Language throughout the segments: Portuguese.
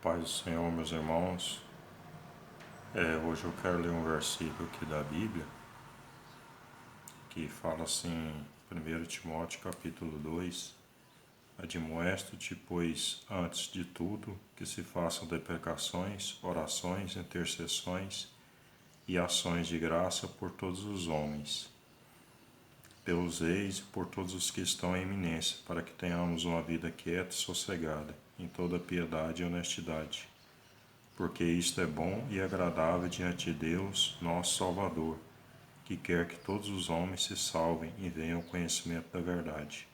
Paz do Senhor, meus irmãos. Hoje eu quero ler um versículo aqui da Bíblia que fala assim, 1 Timóteo capítulo 2: Admoesto-te, pois, antes de tudo, que se façam deprecações, orações, intercessões e ações de graça por todos os homens, pelos reis e por todos os que estão em eminência, para que tenhamos uma vida quieta e sossegada, em toda piedade e honestidade. Porque isto é bom e agradável diante de Deus, nosso Salvador, que quer que todos os homens se salvem e venham ao conhecimento da verdade.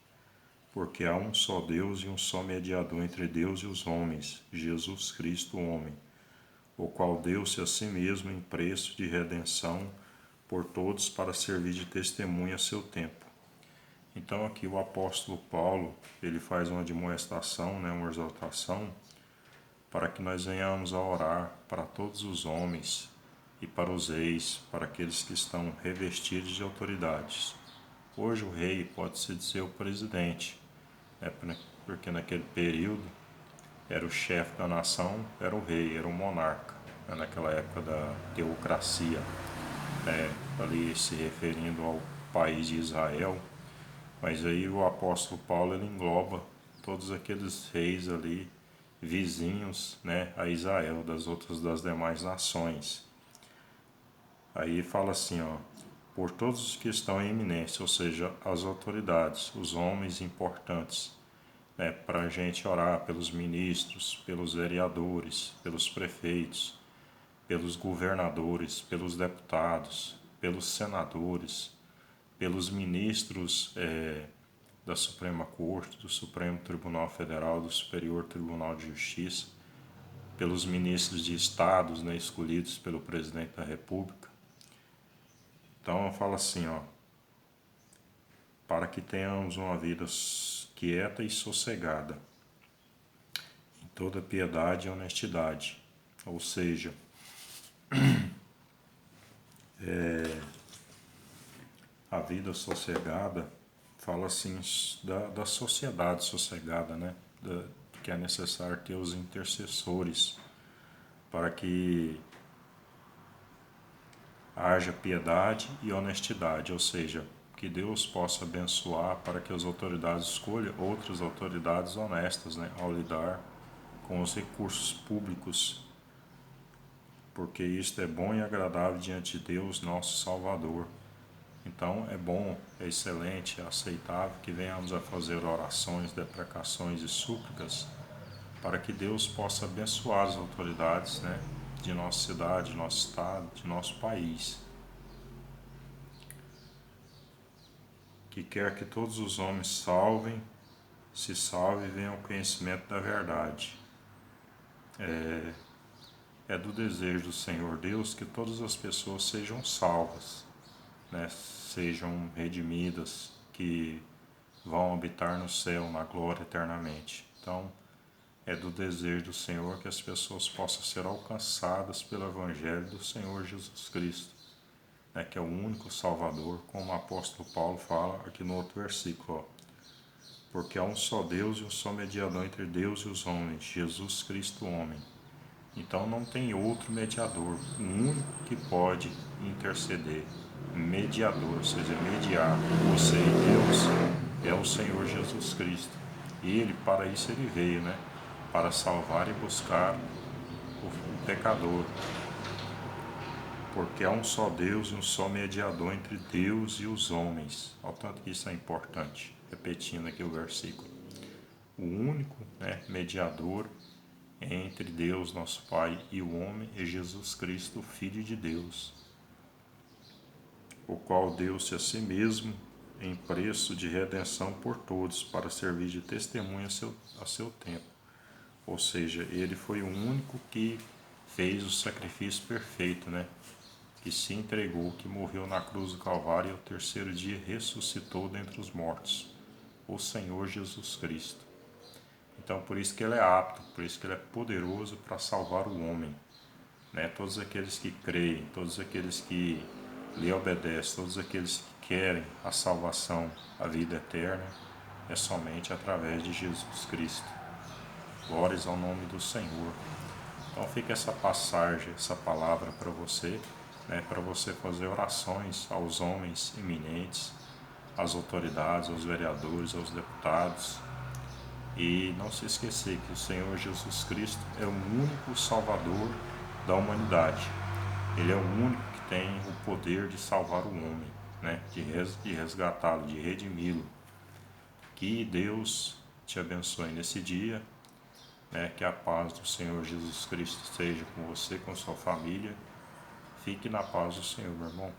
Porque há um só Deus e um só mediador entre Deus e os homens, Jesus Cristo, o homem, o qual deu-se a si mesmo em preço de redenção por todos para servir de testemunha a seu tempo. Então aqui o apóstolo Paulo, ele faz uma admoestação, uma exortação, para que nós venhamos a orar para todos os homens e para os reis, para aqueles que estão revestidos de autoridades. Hoje o rei pode-se dizer o presidente, porque naquele período era o chefe da nação, era o rei, era o monarca, naquela época da teocracia, ali se referindo ao país de Israel. Mas aí o apóstolo Paulo ele engloba todos aqueles reis ali vizinhos, a Israel, das demais nações. Aí fala assim, por todos os que estão em eminência, ou seja, as autoridades, os homens importantes, para a gente orar pelos ministros, pelos vereadores, pelos prefeitos, pelos governadores, pelos deputados, pelos senadores, pelos ministros da Suprema Corte, do Supremo Tribunal Federal, do Superior Tribunal de Justiça, pelos ministros de estados, escolhidos pelo presidente da República. Então fala assim, para que tenhamos uma vida quieta e sossegada, em toda piedade e honestidade. Ou seja, a vida sossegada fala assim da sociedade sossegada, que é necessário ter os intercessores para que haja piedade e honestidade, ou seja, que Deus possa abençoar para que as autoridades escolham outras autoridades honestas, ao lidar com os recursos públicos, porque isto é bom e agradável diante de Deus, nosso Salvador. Então é bom, é excelente, é aceitável que venhamos a fazer orações, deprecações e súplicas para que Deus possa abençoar as autoridades, de nossa cidade, de nosso estado, de nosso país. Que quer que todos os homens se salvem e venham ao conhecimento da verdade. É do desejo do Senhor Deus que todas as pessoas sejam salvas, sejam redimidas, que vão habitar no céu, na glória eternamente. Então, é do desejo do Senhor que as pessoas possam ser alcançadas pelo Evangelho do Senhor Jesus Cristo, que é o único Salvador, como o apóstolo Paulo fala aqui no outro versículo. Porque há um só Deus e um só mediador entre Deus e os homens, Jesus Cristo, homem. Então não tem outro mediador, o único que pode interceder, mediador, ou seja, mediar você e Deus, é o Senhor Jesus Cristo. E Ele, para isso Ele veio, para salvar e buscar o pecador. Porque há um só Deus e um só mediador entre Deus e os homens. Olha o tanto que isso é importante. Repetindo aqui o versículo. O único mediador entre Deus, nosso Pai, e o homem é Jesus Cristo, Filho de Deus, o qual deu-se a si mesmo em preço de redenção por todos, para servir de testemunha a seu tempo. Ou seja, ele foi o único que fez o sacrifício perfeito, que se entregou, que morreu na cruz do Calvário e ao terceiro dia ressuscitou dentre os mortos, o Senhor Jesus Cristo. Então, por isso que Ele é apto, por isso que Ele é poderoso para salvar o homem. Todos aqueles que creem, todos aqueles que lhe obedecem, todos aqueles que querem a salvação, a vida eterna, é somente através de Jesus Cristo. Glórias ao nome do Senhor. Então fica essa passagem, essa palavra para você, né, para você fazer orações aos homens eminentes, às autoridades, aos vereadores, aos deputados. E não se esquecer que o Senhor Jesus Cristo é o único Salvador da humanidade. Ele é o único que tem o poder de salvar o homem, né, de resgatá-lo, de redimi-lo. Que Deus te abençoe nesse dia, né, que a paz do Senhor Jesus Cristo esteja com você, com sua família. Fique na paz do Senhor, meu irmão.